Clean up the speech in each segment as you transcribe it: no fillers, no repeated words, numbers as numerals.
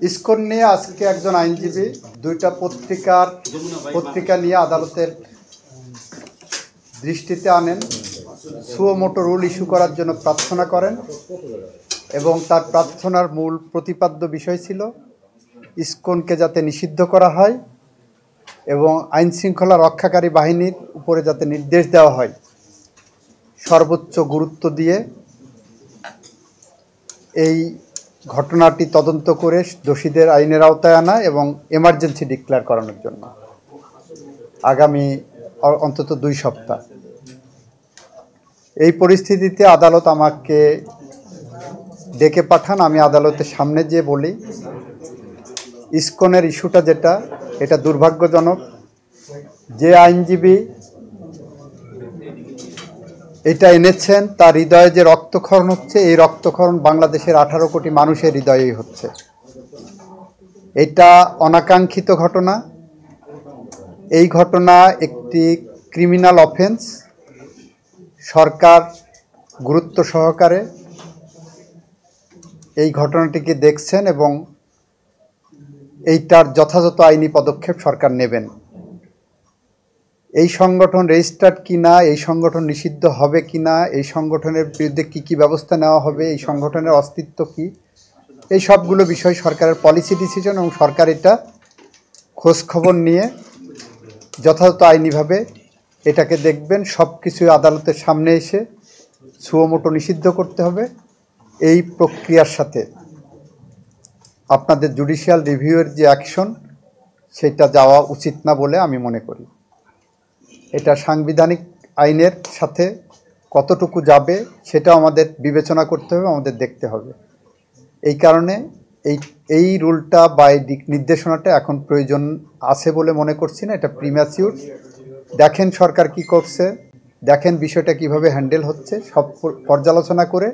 ISKCON নিয়ে আজকে একজন আইনজীবী দুইটা পত্রিকা নিয়ে আদালতের দৃষ্টিতে আনেন, সুও মোটো রুল ইস্যু করার জন্য প্রার্থনা করেন এবং তার প্রার্থনার মূল প্রতিপাদ্য বিষয় ছিল ইসকনকে যাতে নিষিদ্ধ করা হয় এবং আইন শৃঙ্খলা রক্ষাকারী বাহিনীর উপরে যাতে নির্দেশ দেওয়া হয় সর্বোচ্চ গুরুত্ব দিয়ে এই ঘটনাটি তদন্ত করে দোষীদের আইনের আওতায় আনা এবং এমার্জেন্সি ডিক্লেয়ার করানোর জন্য আগামী অন্তত 2 সপ্তাহ। এই পরিস্থিতিতে আদালত আমাকে ডেকে পাঠান। আমি আদালতের সামনে যেয়ে বলি ইসকনের ইস্যুটা এটা দুর্ভাগ্যজনক। যে আইনজীবী এটা এনেছেন তার হৃদয়ে যে রক্তক্ষরণ হচ্ছে, এই রক্তক্ষরণ বাংলাদেশের 18 কোটি মানুষের হৃদয়েই হচ্ছে। এটা অনাকাঙ্ক্ষিত ঘটনা। এই ঘটনা একটি ক্রিমিনাল অফেন্স। সরকার গুরুত্ব সহকারে এই ঘটনাটিকে দেখছেন এবং এইটার যথাযথ আইনি পদক্ষেপ সরকার নেবেন। এই সংগঠন রেজিস্টার্ড কিনা, এই সংগঠন নিষিদ্ধ হবে কিনা, এই সংগঠনের বিরুদ্ধে কী ব্যবস্থা নেওয়া হবে, এই সংগঠনের অস্তিত্ব কী, এই সবগুলো বিষয় সরকারের পলিসি ডিসিশন এবং সরকার এটা খোঁজখবর নিয়ে যথাযথ আইনিভাবে এটাকে দেখবেন। সব কিছু আদালতের সামনে এসে সুও মোটো নিষিদ্ধ করতে হবে। এই প্রক্রিয়ার সাথে আপনাদের জুডিশিয়াল রিভিউয়ের যে অ্যাকশন সেটা যাওয়া উচিত না বলে আমি মনে করি। এটা সাংবিধানিক আইনের সাথে কতটুকু যাবে সেটাও আমাদের বিবেচনা করতে হবে, আমাদের দেখতে হবে। এই কারণে এই রুলটা বা এই নির্দেশনাটা এখন প্রয়োজন আছে বলে মনে করছি না। এটা প্রিম্যাচিউর। দেখেন সরকার কি করছে, দেখেন বিষয়টা কিভাবে হ্যান্ডেল হচ্ছে, সব পর্যালোচনা করে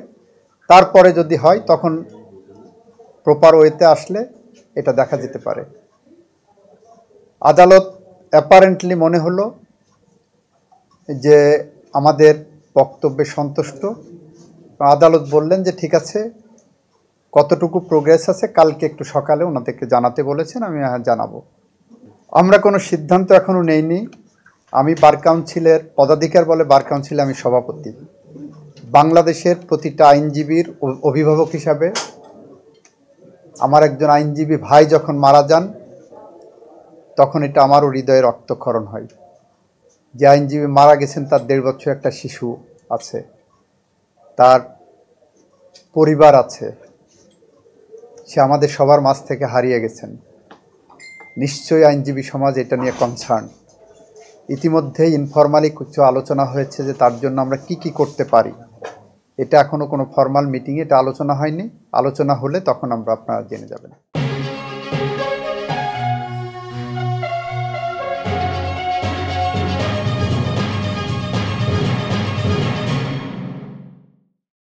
তারপরে যদি হয় তখন প্রপার ওয়েতে আসলে এটা দেখা যেতে পারে। আদালত অ্যাপারেন্টলি মনে হলো যে আমাদের বক্তব্যে সন্তুষ্ট। আদালত বললেন যে ঠিক আছে, কতটুকু প্রোগ্রেস আছে কালকে একটু সকালে ওনাদেরকে জানাতে বলেছেন। আমি জানাবো। আমরা কোনো সিদ্ধান্ত এখনও নেইনি। আমি বার কাউন্সিলের পদাধিকার বলে বার কাউন্সিলে আমি সভাপতি। বাংলাদেশের প্রতিটা আইনজীবীর অভিভাবক হিসাবে আমার একজন আইনজীবী ভাই যখন মারা যান তখন এটা আমারও হৃদয়ে রক্তক্ষরণ হয়। যে আইনজীবী মারা গেছেন তার 1.5 বছর একটা শিশু আছে, তার পরিবার আছে, সে আমাদের সবার মাঝ থেকে হারিয়ে গেছেন। নিশ্চয়ই আইনজীবী সমাজ এটা নিয়ে কনসার্ন। ইতিমধ্যেই ইনফরমালি কিছু আলোচনা হয়েছে যে তার জন্য আমরা কি করতে পারি। এটা এখনও কোনো ফর্মাল মিটিংয়ে এটা আলোচনা হয়নি। আলোচনা হলে তখন আপনারা জেনে যাবেন।